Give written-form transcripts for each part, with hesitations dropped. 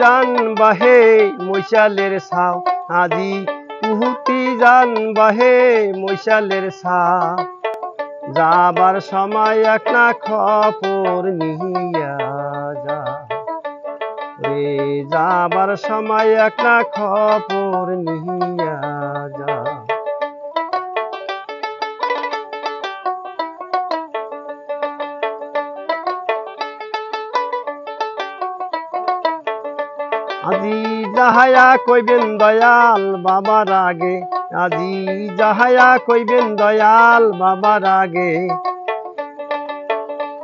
জান বাহে মৈশালের ছাও আজি কুহুতি জান বাহে মৈশালের ছাও যাবার সময় একটা খবর নিয়া যা রে যাবার সময় একটা খবর নিয়া যা আজি যাহায়া কইবেন দয়াল বাবার আগে আজি যাহায়া কইবেন দয়াল বাবার আগে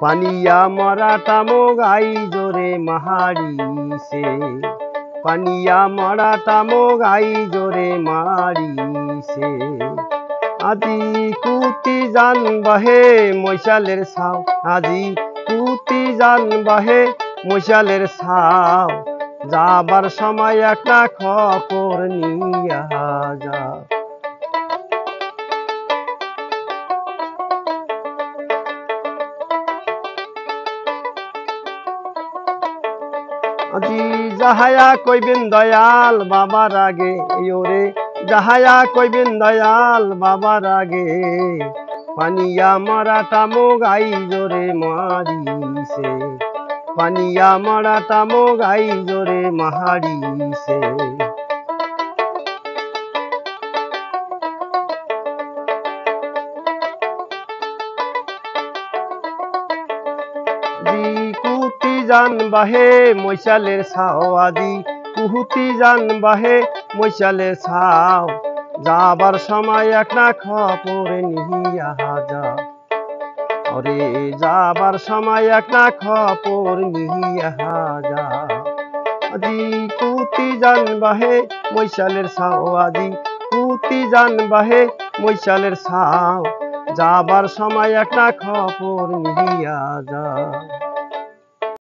পানিয়া মরাটা মোগাই জোরে মাহারিছে পানিয়া মরাটা মোগাই জোরে মারিছে আজি কুতি জান বাহে মৈশালের ছাও আজি কুতি জান বাহে মৈশালের ছাও যাবার সময় একটা খবর নিয়া যা আজি যাহায়া কইবেন দয়াল বাবার আগে ওরে যাহায়া কইবেন দয়াল বাবার আগে পানিয়া মারাটা মোগাই জোরে মারিছে পানিয়া মারাটা মোগাই জোরে মাহারিছে কুতি জান বাহে মৈশালের ছাও আজি কুহুতি জান বাহে মৈশালের ছাও যাবার সময় একটা খবর নিয়া যা ওরে যাবার সময় একটা খবর নিয়া যা আজি কুতি জান বাহে মৈশালের ছাও আজি কুতি জান বাহে মৈশালের ছাও যাবার সময় একটা খবর নিয়া যা।